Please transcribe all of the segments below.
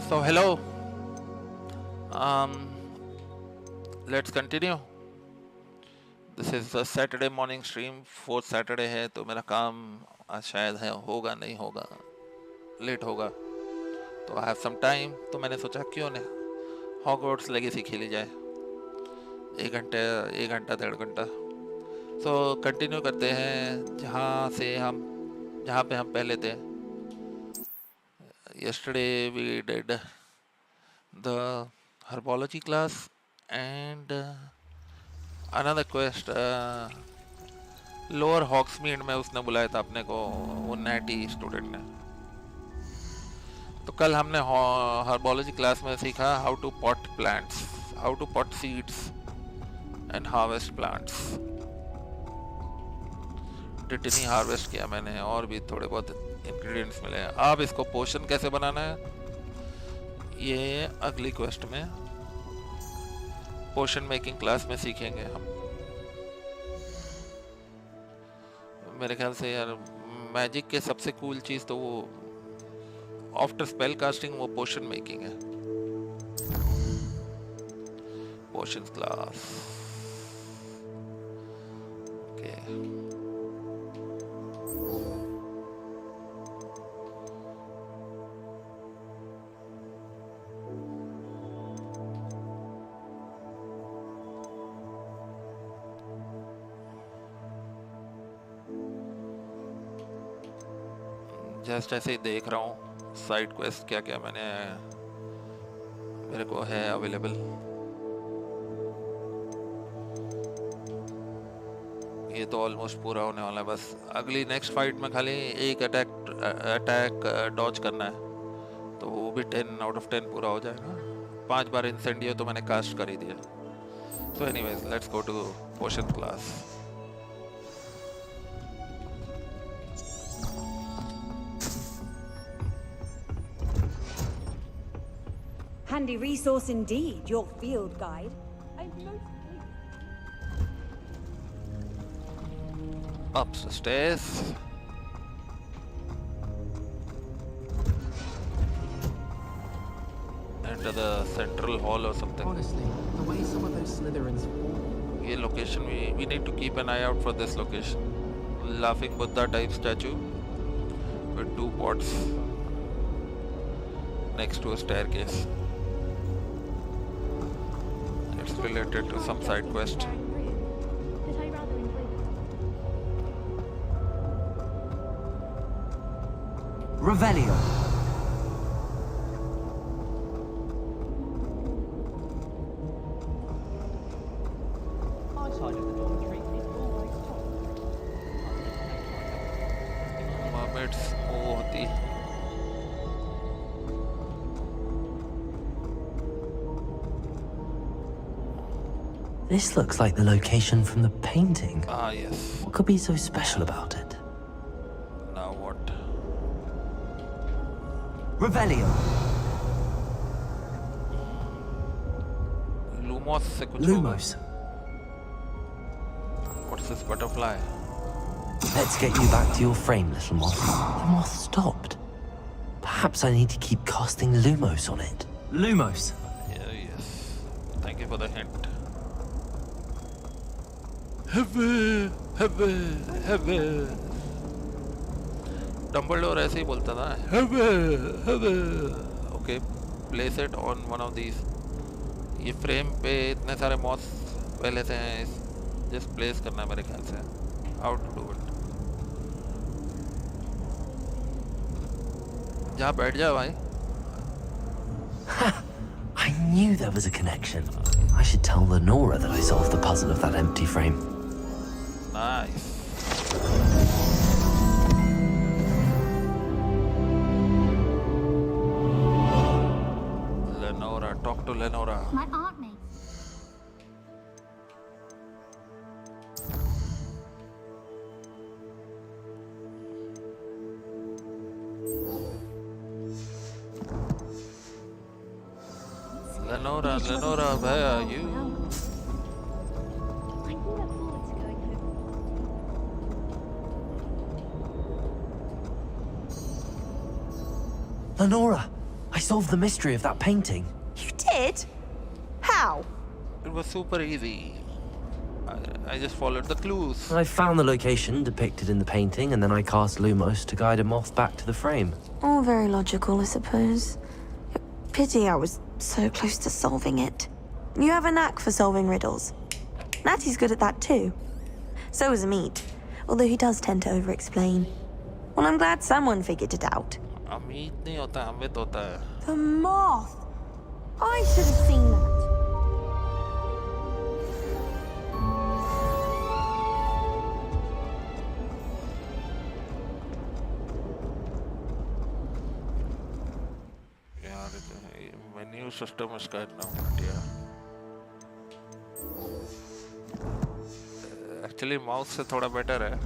So hello, um, let's continue. This is a Saturday morning stream. Fourth Saturday है तो मेरा काम आज शायद है होगा नहीं होगा, लेट होगा, तो आई हैव सम टाइम, तो मैंने सोचा क्यों नहीं हॉगवर्ट्स लेगेसी खेली जाए। एक घंटा 1.5 घंटा। सो कंटिन्यू करते हैं जहाँ पे हम पहले थे। yesterday we did the herbology class and another quest, lower Hogsmeade में उसने बुलाया था अपने को, वो नैटी स्टूडेंट ने। तो कल हमने हर्बोलॉजी क्लास में सीखा how to pot plants, how to pot seeds and harvest plants. टिटनी हार्वेस्ट किया मैंने, और भी थोड़े बहुत इंग्रेडिएंट्स मिले। अब इसको पोशन कैसे बनाना है ये अगली क्वेस्ट में, पोशन मेकिंग क्लास में सीखेंगे हम। मेरे ख्याल से यार मैजिक के सबसे कूल चीज तो वो आफ्टर स्पेल कास्टिंग वो पोशन मेकिंग है। Potions class okay. जस्ट ऐसे ही देख रहा हूँ साइड क्वेस्ट क्या क्या मेरे को है अवेलेबल। ये तो ऑलमोस्ट पूरा होने वाला है, बस अगली नेक्स्ट फाइट में खाली एक अटैक डॉज करना है, तो वो भी 10 आउट ऑफ 10 पूरा हो जाएगा। 5 बार इंसेंडियो तो मैंने कास्ट कर ही दिया। So anyways let's go to potion class. Handy resource indeed, your field guide. Up the stairs. Enter the central hall or something. Honestly, the way some of those Slytherins fall. ये location we need to keep an eye out for this location. Laughing Buddha type statue with 2 pots next to a staircase. It's related to some side quest. Revelio. My side of the dormitory is always top. Mermaids move होती। This looks like the location from the painting. Ah yes. What could be so special about it? Now what? Revelio. Lumos से कुछ होगा? Lumos. What's this butterfly? Let's get you back to your frame, little moth. The moth stopped. Perhaps I need to keep casting Lumos on it. Lumos. Yeah, yes. Thank you for the hint. Dumbledore ऐसे ही बोलता था। Okay, place it on one of these. ये frame पे इतने सारे moss पहले से हैं, जस्ट प्लेस करना है मेरे ख्याल से। How to do it? जहाँ बैठ जाओ भाई। I knew there was a connection. I should tell Lenora that I solved the puzzle of that empty frame. Nice. Lenora, talk to Lenora. My aunt makes. Lenora, where are you? I do look forward to going home. Lenora, I solved the mystery of that painting. You did? How? It was super easy. I just followed the clues. I found the location depicted in the painting, and then I cast Lumos to guide a moth back to the frame. All very logical, I suppose. Pity I was so close to solving it. You have a knack for solving riddles. Natty's good at that too. So is Amit, although he does tend to over-explain. Well, I'm glad someone figured it out. Amit नहीं होता, अमित होता है. The moth! I should have seen that. यार menu system इसका इतना घटिया. Actually mouse से थोड़ा बेटर है,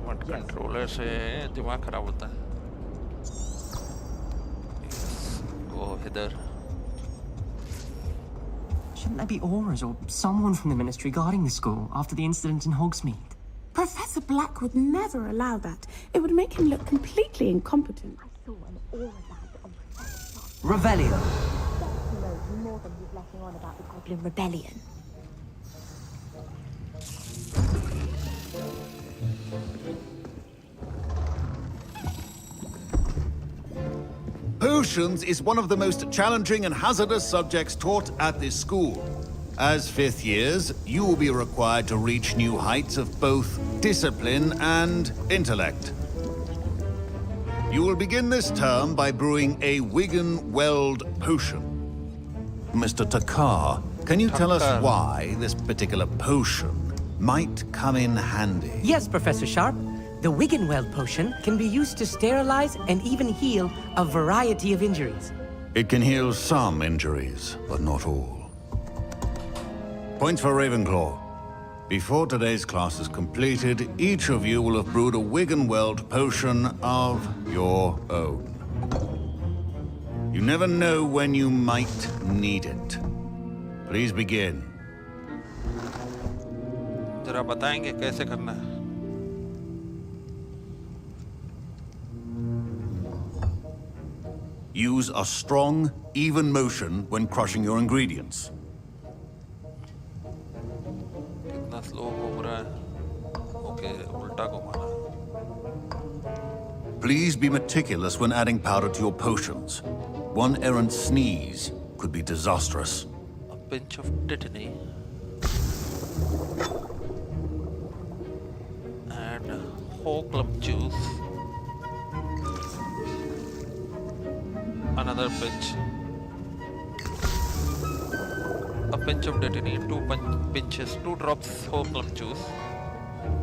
बट कंट्रोलर से दिमाग खराब होता है. वो इधर. Shouldn't there be auras or someone from the ministry guarding the school after the incident in Hogsmeade? Professor Black would never allow that. It would make him look completely incompetent. I saw an aura dad on Professor Revelio. He knows more than he's letting on about the Goblin Rebellion. Potions is one of the most challenging and hazardous subjects taught at this school. As fifth years, you will be required to reach new heights of both discipline and intellect. You will begin this term by brewing a Wigan-Weld potion. Mr. Takar, can you tell us why this particular potion might come in handy? Yes, Professor Sharp. The Wiggenweld potion can be used to sterilize and even heal a variety of injuries. It can heal some injuries, but not all. Points for Ravenclaw. Before today's class is completed, each of you will have brewed a Wiggenweld potion of your own. You never know when you might need it. Please begin. जरा बताएंगे कैसे करना है. Use a strong, even motion when crushing your ingredients. कितना slow घूम रहा है. Okay, उल्टा घुमाना. Please be meticulous when adding powder to your potions. One errant sneeze could be disastrous. A pinch of tetany. And whole club juice. Another pinch. A pinch of tetany, two pinches, 2 drops whole plum juice.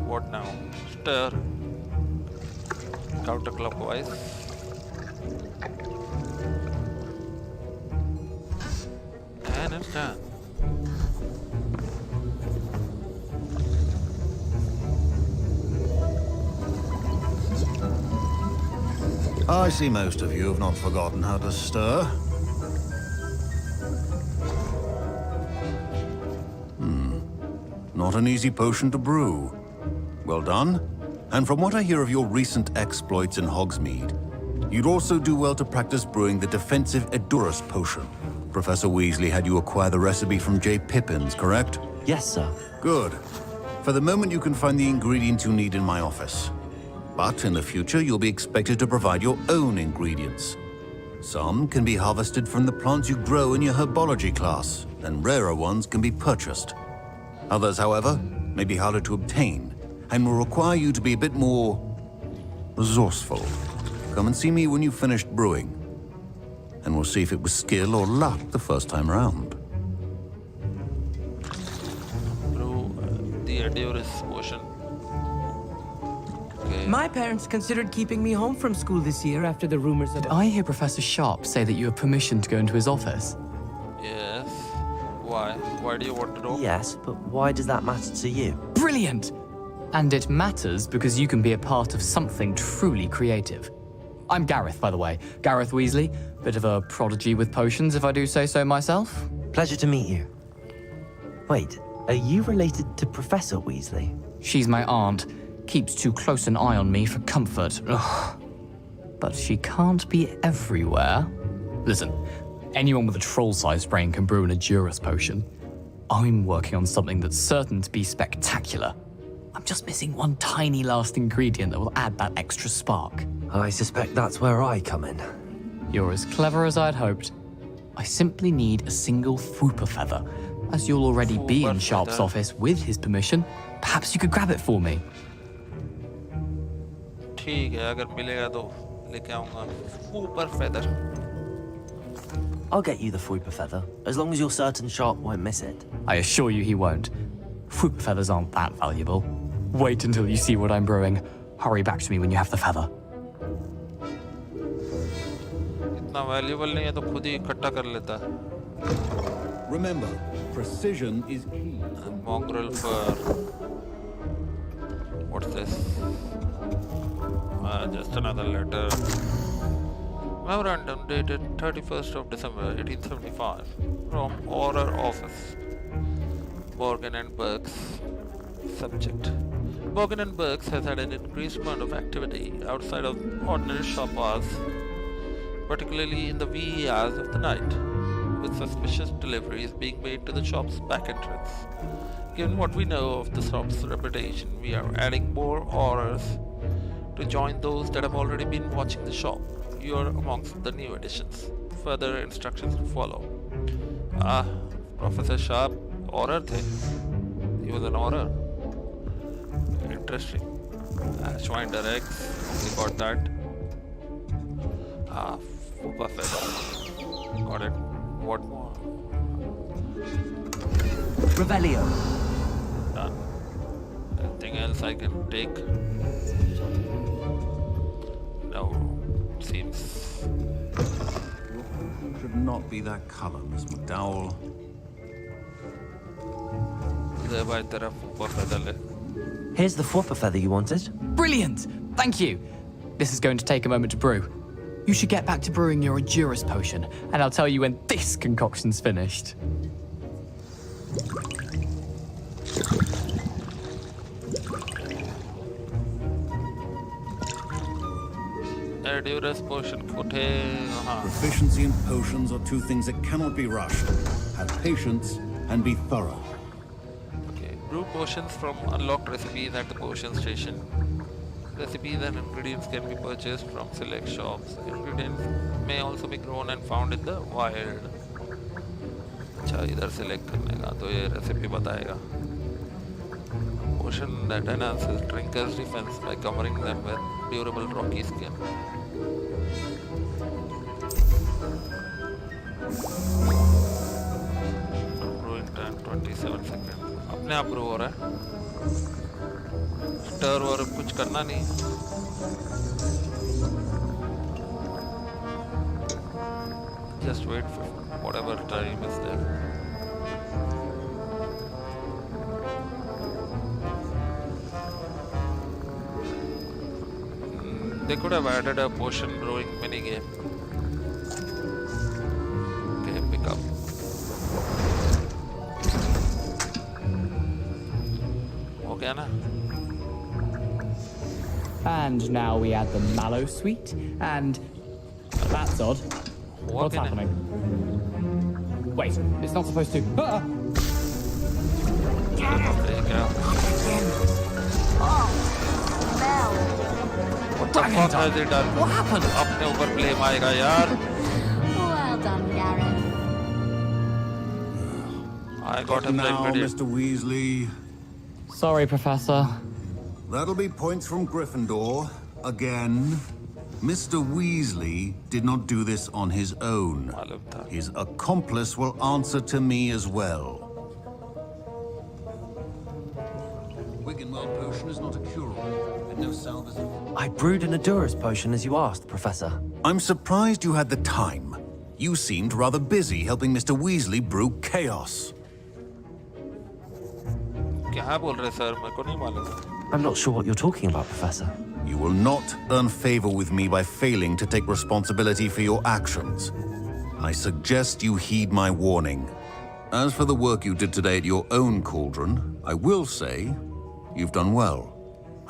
What now? Stir. Counterclockwise. And it's done. I see most of you have not forgotten how to stir. Not an easy potion to brew. Well done. And from what I hear of your recent exploits in Hogsmeade, you'd also do well to practice brewing the defensive Edurus potion. Professor Weasley had you acquire the recipe from J. Pippins, correct? Yes, sir. Good. For the moment, you can find the ingredients you need in my office. But in the future, you'll be expected to provide your own ingredients. Some can be harvested from the plants you grow in your herbology class, and rarer ones can be purchased. Others, however, may be harder to obtain, and will require you to be a bit more resourceful. Come and see me when you've finished brewing, and we'll see if it was skill or luck the first time round. Brew the Edurus potion. Okay. My parents considered keeping me home from school this year after the rumors of... Did I hear Professor Sharp say that you have permission to go into his office? Yes. Why? Why do you want to know? Yes, but why does that matter to you? Brilliant! And it matters because you can be a part of something truly creative. I'm Gareth, by the way. Gareth Weasley. Bit of a prodigy with potions, if I do say so myself. Pleasure to meet you. Wait, are you related to Professor Weasley? She's my aunt. Keeps too close an eye on me for comfort. Ugh. but she can't be everywhere. Listen, anyone with a troll-sized brain can brew an Edurus potion. I'm working on something that's certain to be spectacular. I'm just missing one tiny last ingredient that will add that extra spark. I suspect that's where I come in. You're as clever as I'd hoped. I simply need a single Fwooper feather. As you'll already be in Sharp's office with his permission, perhaps you could grab it for me. ठीक है, अगर मिलेगा तो लेके आऊँगा. Fwooper feather. I'll get you the Fwooper feather, as long as you're certain Sharp won't miss it. I assure you he won't. Fwooper feathers aren't that valuable. Wait until you see what I'm brewing. Hurry back to me when you have the feather. इतना valuable नहीं है तो खुद ही इकट्ठा कर लेता. Remember, precision is key. Mongrel fur. What's this? Just another letter. Memorandum dated 31st of December 1875 from Order Office. Morgan and Burke's. Subject. Morgan and Burke's has had an increased amount of activity outside of ordinary shop hours, particularly in the wee hours of the night, with suspicious deliveries being made to the shop's back entrance. Given what we know of the shop's reputation, we are adding more orders to join those that have already been watching the shop. You are amongst the new additions. Further instructions to follow. Professor Sharp, order the. He was an order. Interesting. Schwein directs. We got that. Fwooper feather. Got it. What more? Revelio. Done. Anything else I can take? No. Seems. Your potion should not be that color, Miss McDowell. Thereby तरफ Fwooper feather ले. Here's the Fwooper feather you wanted. Brilliant! Thank you! This is going to take a moment to brew. You should get back to brewing your Edurus potion, and I'll tell you when this concoction's finished. Edurus potion कुठे? Proficiency in potions are two things that cannot be rushed. Have patience and be thorough. Okay, brew potions from unlocked recipes at the potion station. Recipes and ingredients can be purchased from select shops. Ingredients may also be grown and found in the wild. अच्छा इधर select करने का तो ये recipe बताएगा. Potion that enhances drinkers' defense by covering them with durable rocky skin. Brewing time 27 seconds. अपने आप brew हो रहा है. Stir और कुछ करना नहीं. Just wait for whatever time is there. They could have added a potion brewing minigame. Okay, pick up. Okay, na? And now we add the mallow sweet, and that's odd. What's happening? Wait, it's not supposed to. There you go. What the fuck has he done? What happened? अपने ऊपर blame आएगा यार. Well done, Gareth. I got him the Now, ingredient. Mr. Weasley. Sorry, Professor. That'll be points from Gryffindor. Again. Mr. Weasley did not do this on his own. मालूम था. His accomplice will answer to me as well. Wiggenweld potion is not a cure-all, and no salve is... I brewed an Edurus potion as you asked, Professor. I'm surprised you had the time. You seemed rather busy helping Mr. Weasley brew chaos. क्या बोल रहे sir? मेरे को नहीं मालूम. I'm not sure what you're talking about, Professor. You will not earn favor with me by failing to take responsibility for your actions. I suggest you heed my warning. As for the work you did today at your own cauldron, I will say you've done well.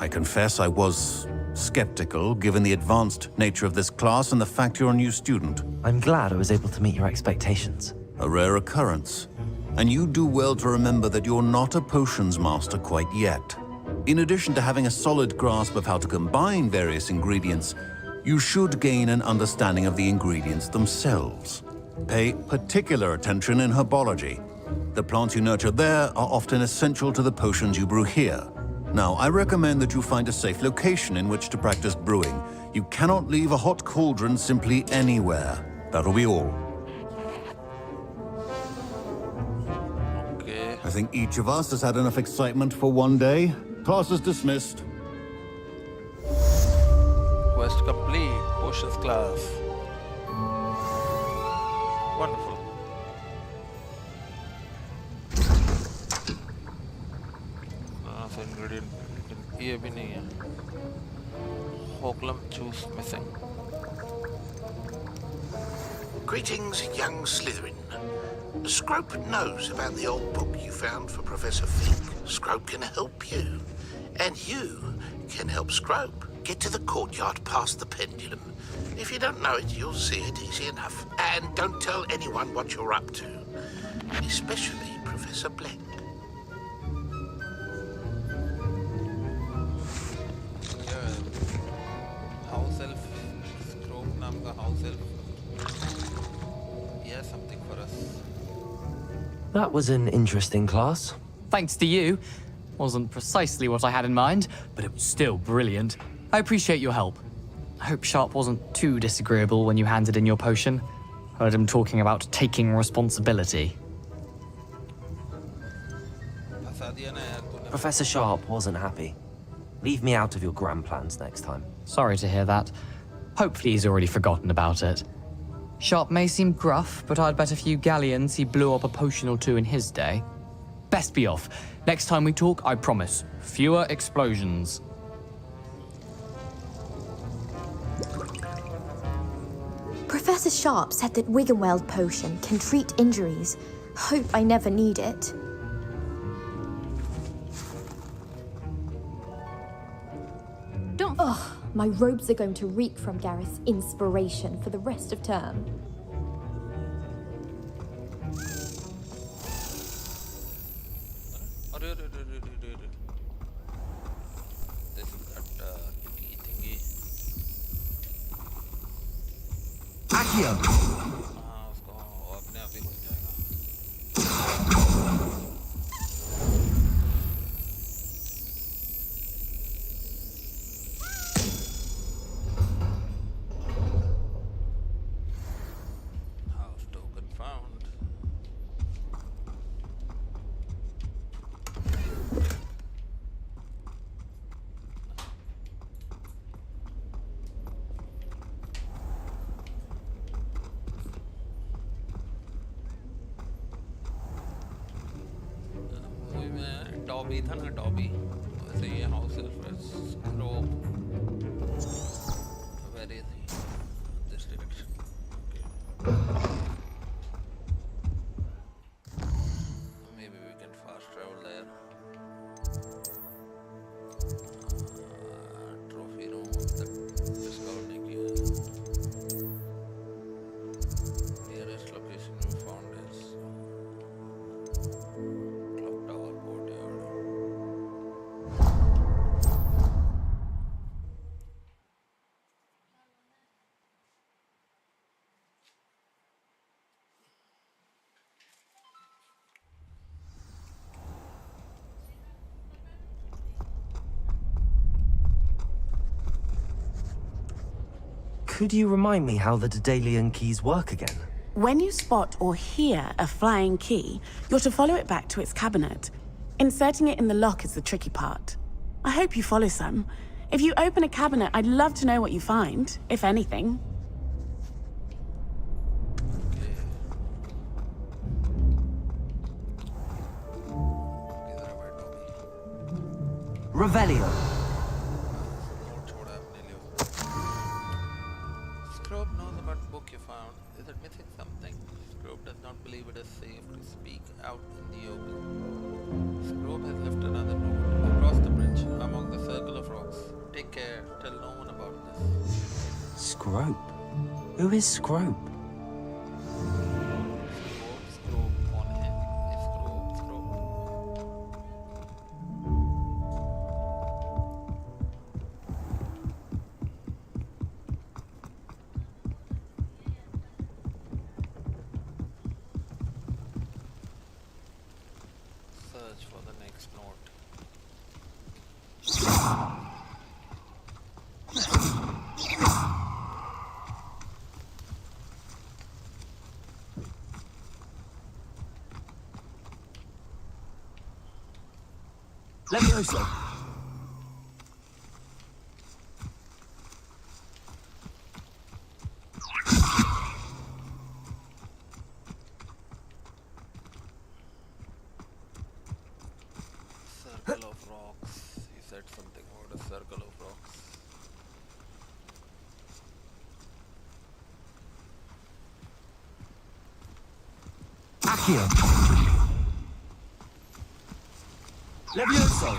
I confess I was skeptical given the advanced nature of this class and the fact you're a new student. I'm glad I was able to meet your expectations. A rare occurrence. And you do well to remember that you're not a potions master quite yet. In addition to having a solid grasp of how to combine various ingredients, you should gain an understanding of the ingredients themselves. Pay particular attention in herbology. The plants you nurture there are often essential to the potions you brew here. Now, I recommend that you find a safe location in which to practice brewing. You cannot leave a hot cauldron simply anywhere. That'll be all. Okay. I think each of us has had enough excitement for one day. Class is dismissed. Quest complete. Potions class. Wonderful. Ingredient ये भी नहीं है. Hoglum juice missing. Greetings, young Slytherin. Scrope knows about the old book you found for Professor Fink. Scrope can help you. And you can help Scrope. Get to the courtyard past the pendulum. If you don't know it, you'll see it easy enough. And don't tell anyone what you're up to. Especially Professor Blank. House elf. Scrope नाम का house elf. Yeah, something for us. That was an interesting class. Thanks to you. Wasn't precisely what I had in mind, but it was still brilliant. I appreciate your help. I hope Sharp wasn't too disagreeable when you handed in your potion. Heard him talking about taking responsibility. Professor Sharp wasn't happy. Leave me out of your grand plans next time. Sorry to hear that. Hopefully he's already forgotten about it. Sharp may seem gruff, but I'd bet a few galleons he blew up a potion or two in his day. Best be off. Next time we talk, I promise, fewer explosions. Professor Sharp said that Wiggenweld potion can treat injuries. Hope I never need it. Don't. Ugh, my robes are going to reek from Gareth's inspiration for the rest of term. This is that key thingy. Accio! हाँ उसको अपने आप ही खुल जाएगा. House token found. Movie में Dobby था ना Dobby वैसे ये हाउस एल्फ स्क्रो where is he this direction maybe we can fast travel there trophy room that discovered नहीं किया nearest location we found is clock tower courtyard. Could you remind me how the Daedalian keys work again? When you spot or hear a flying key, you're to follow it back to its cabinet. Inserting it in the lock is the tricky part. I hope you follow some. If you open a cabinet, I'd love to know what you find, if anything. Revelio. Scrope knows about the book you found. Is it missing something? Scrope does not believe it is safe to speak out in the open. Scrope has left another note across the bridge among the circle of rocks. Take care, tell no Scrope? Who is Scrope? स्क्रोप कौन है? स्क्रोप स्क्रोप search for the next note. Levioso! Circle of rocks. He said something about a circle of rocks. Accio! Levioso!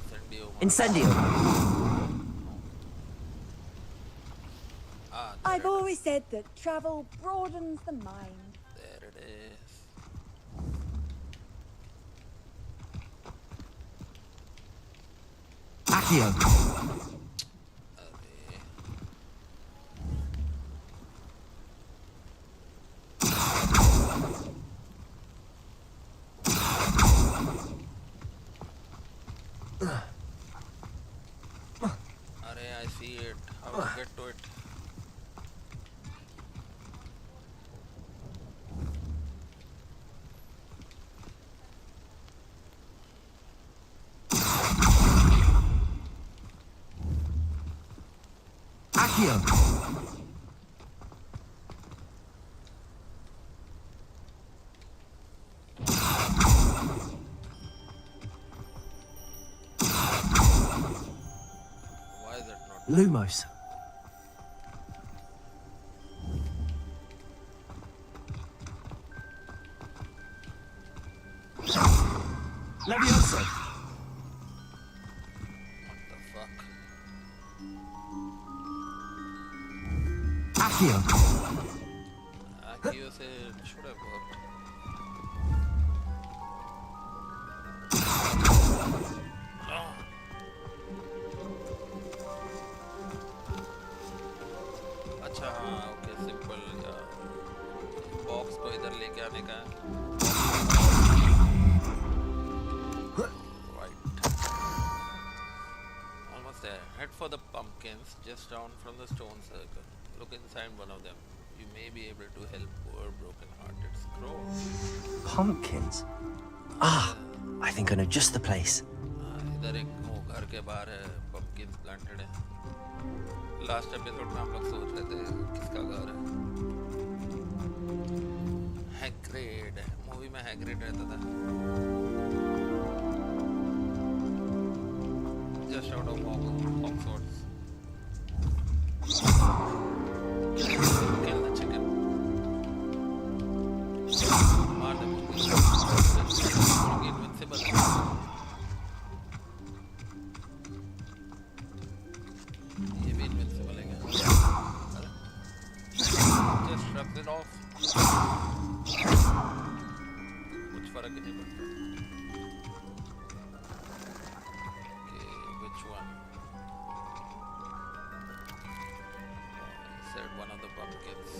Incendio. Incendio! Ah, there I've it always said that travel broadens the mind. There it is. Accio! अरे अरे I see it. How to get to it? Accio! Why is that not? Lumos! Levioso! What the fuck? Accio! Accio से should have worked. अच्छा हाँ okay simple box को इधर लेके आने का right almost there. Head for the pumpkins just down from the stone circle. Look inside one of them. You may be able to help poor broken-hearted scroll. Pumpkins? Ah, I think I know just the place. इधर एक वो घर के बाहर है pumpkins planted है. Last episode में हम लोग सोच रहे थे किसका घर है. हैग्रिड मूवी में हैग्रिड रहता था. Just out of Hogwarts. Kill the chicken. मार दे मुर्गी. Invincible. ये भी invincible है क्या? Just shrug it off. कुछ फर्क ही नहीं पड़ता. Okay, which one? Said one of the pumpkins.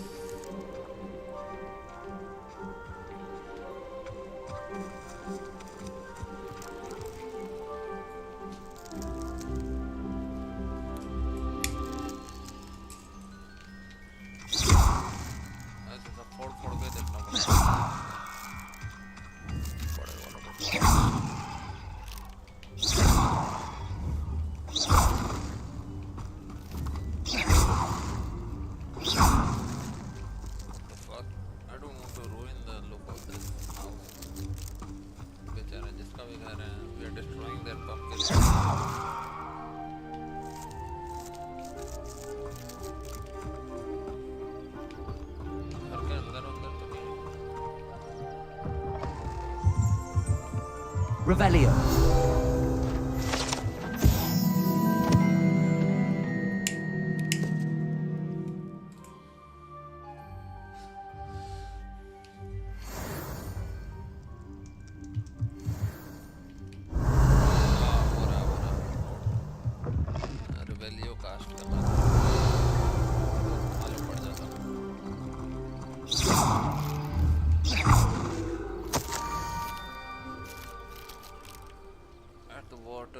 ऐसे सब फोड़ के देखना पड़ेगा. Revelio.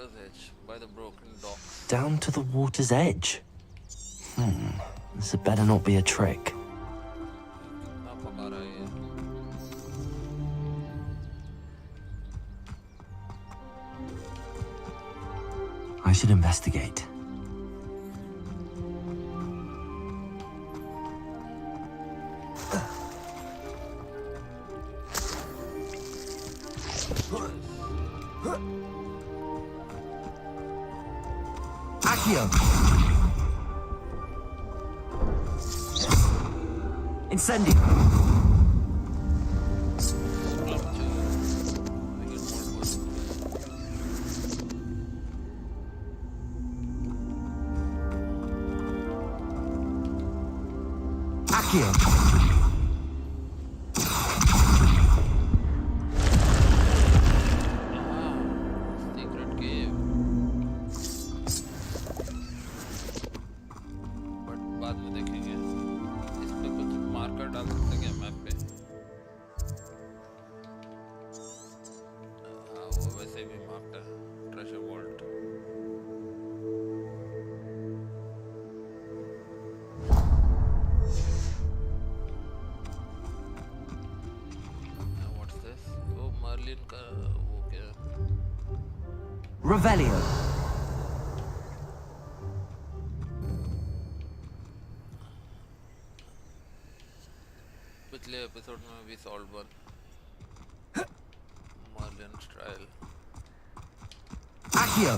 water's edge by the broken docks. Down to the water's edge? This had better not be a trick. ना पका रहा है ये. I should investigate. Accio! Incendio! Accio! Secret cave. But बाद में देखेंगे. इस पे कुछ मार्कर डाल सकते हैं मैप पे. हाँ वो वैसे भी मार्क्ड है. Treasure vault. What's this? वो मर्लिन का वो क्या? Revelio! पिछले एपिसोड में भी solve one. Merlin trial. Accio!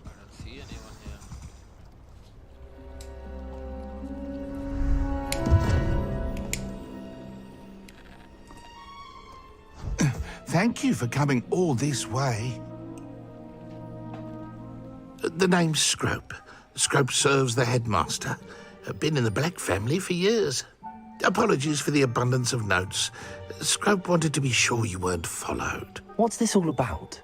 I don't see anyone here. Thank you for coming all this way. The name's Scrope. Scrope serves the headmaster. Been in the Black family for years. Apologies for the abundance of notes. Scrope wanted to be sure you weren't followed. What's this all about?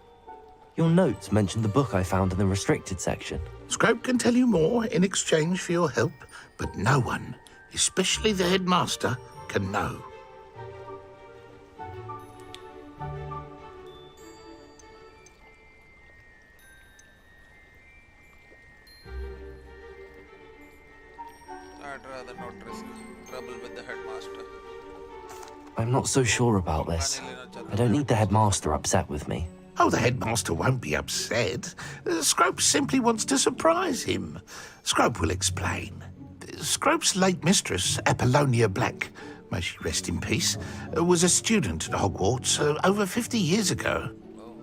Your notes mentioned the book I found in the restricted section. Scrope can tell you more in exchange for your help, but no one, especially the headmaster, can know. I'd rather not risk trouble with the headmaster. I'm not so sure about this. I don't need the headmaster upset with me. Oh, the headmaster won't be upset. Scrope simply wants to surprise him. Scrope will explain. Scrope's late mistress, Apollonia Black, may she rest in peace, was a student at Hogwarts over 50 years ago.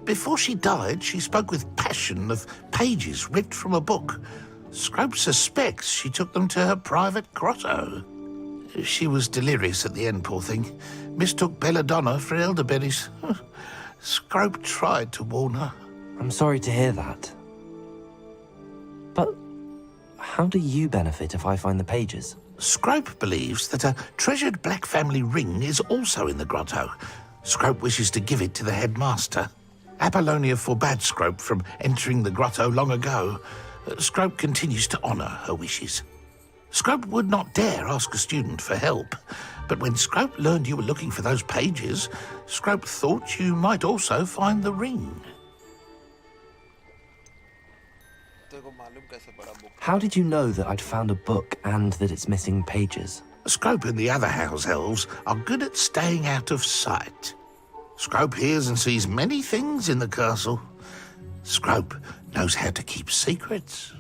Before she died, she spoke with passion of pages ripped from a book. Scrope suspects she took them to her private grotto. She was delirious at the end, poor thing. Mistook belladonna for elderberries. Scrope tried to warn her. I'm sorry to hear that. But how do you benefit if I find the pages? Scrope believes that a treasured Black family ring is also in the grotto. Scrope wishes to give it to the headmaster. Apollonia forbade Scrope from entering the grotto long ago. Scrope continues to honour her wishes. Scrope would not dare ask a student for help, but when Scrope learned you were looking for those pages, Scrope thought you might also find the ring. How did you know that I'd found a book and that it's missing pages? Scrope and the other house elves are good at staying out of sight. Scrope hears and sees many things in the castle. Scrope knows how to keep secrets.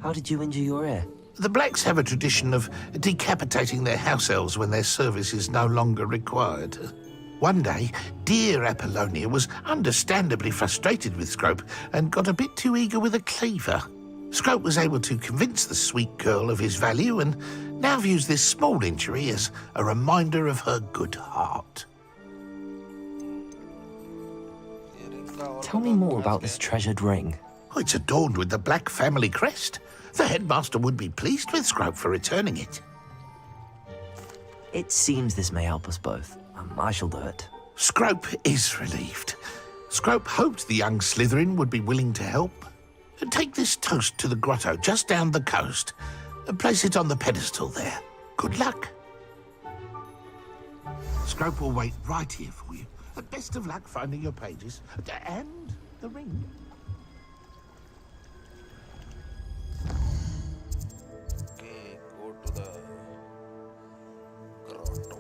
How did you injure your ear? The Blacks have a tradition of decapitating their house elves when their service is no longer required. One day, dear Apollonia was understandably frustrated with Scrope and got a bit too eager with a cleaver. Scrope was able to convince the sweet girl of his value and now views this small injury as a reminder of her good heart. Tell me more about this treasured ring. Oh, it's adorned with the black family crest. The headmaster would be pleased with Scrope for returning it. It seems this may help us both. I shall do it. Scrope is relieved. Scrope hoped the young Slytherin would be willing to help. Take this toast to the grotto just down the coast. Place it on the pedestal there. Good luck. Scrope will wait right here for you. Best of luck finding your pages. And the ring. Okay, go to the grotto.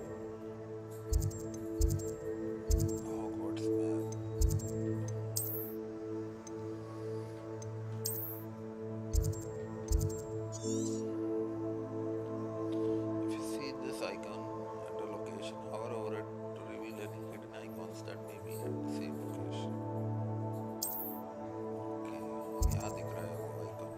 Hogwarts map. If you see this icon at a location, hover over it to reveal any hidden icons that may be at the same location. Okay, यहाँ दिख रहा है वो icon.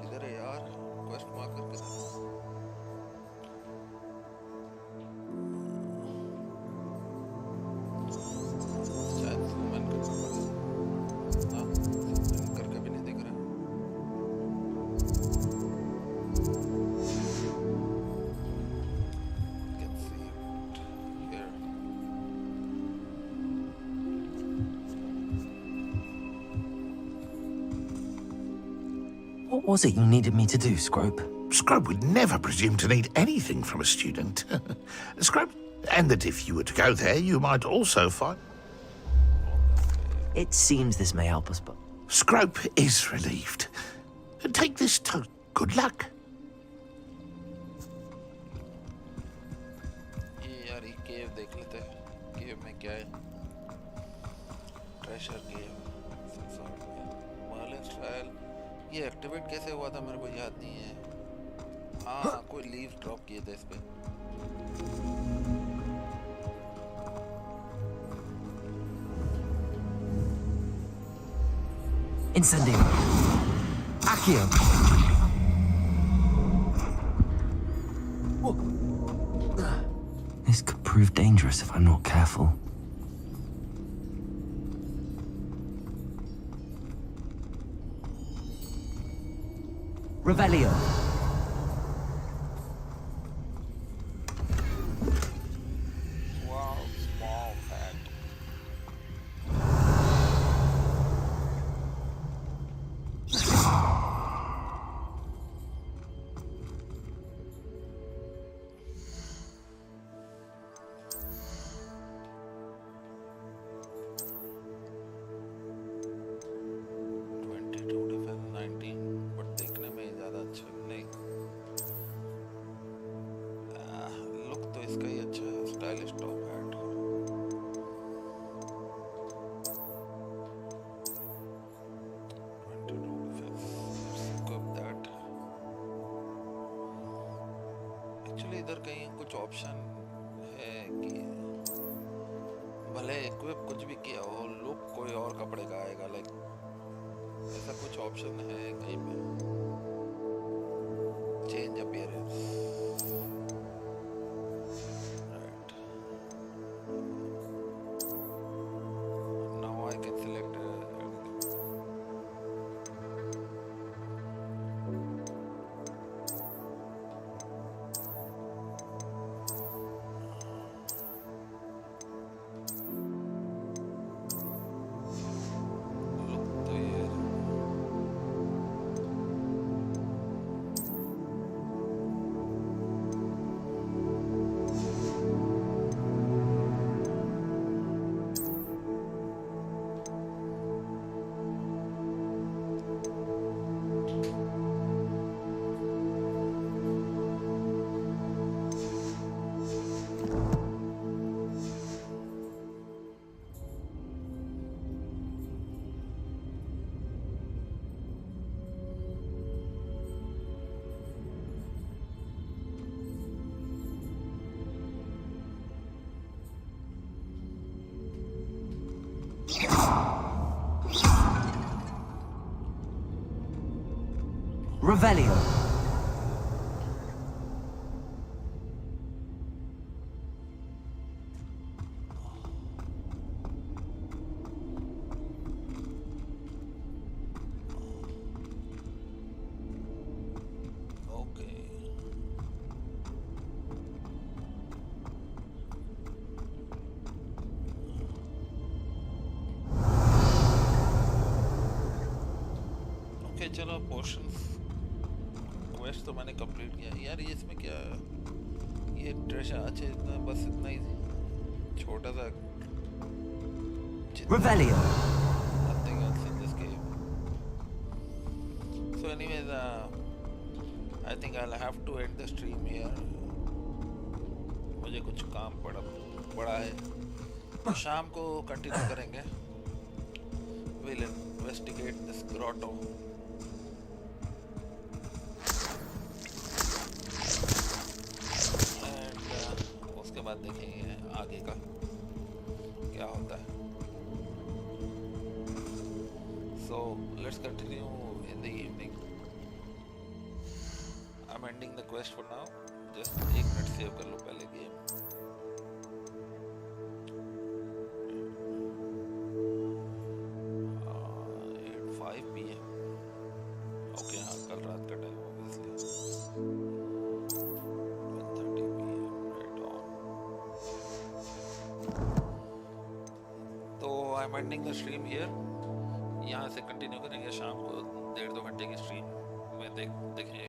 किधर है यार quest marker किधर शायद ज़ूम इन करना पड़ेगा ना ज़ूम इन करके भी नहीं दिख रहा can see it here What was it you needed me to do, Scrope? Scrope would never presume to need anything from a student. Scrope, and that if you were to go there, you might also find... It seems this may help us, but... Scrope is relieved. Take this toast. Good luck. ये यार ये केव देख लेते हैं केव में क्या है treasure केव Merlin's trial ये एक्टिवेट कैसे हुआ था मेरे को याद नहीं है हाँ कोई लीव ड्रॉप किए थे इस पे Incendio. Accio. This could prove dangerous if I'm not careful. Revelio. wow small hat इधर कहीं कुछ ऑप्शन है कि भले इक्विप कुछ भी किया हो लुक कोई और कपड़े का आएगा लाइक ऐसा कुछ ऑप्शन है कहीं पे change appearance right now I can select Revelio. Okay चलो पोर्शंस क्वेस्ट तो मैंने कंप्लीट किया यार। ये इसमें क्या ये ट्रेशर अच्छा इतना बस इतना ही छोटा सा Revelio. nothing else in this game. So anyways I think I'll have to end the stream here. मुझे कुछ काम पड़ा है तो शाम को कंटिन्यू करेंगे। We'll investigate this grotto. And उसके बाद देखेंगे आगे का क्या होता है। So let's continue in the evening. I'm ending the quest for now. Just 1 minute save कर लो पहले गेम। 5 PM. Okay, हाँ कल रात का time obviously 1:30 PM right on. तो I'm ending the stream here. यहाँ से कंटिन्यू करेंगे शाम को 1.5-2 घंटे की स्ट्रीम में देखेंगे।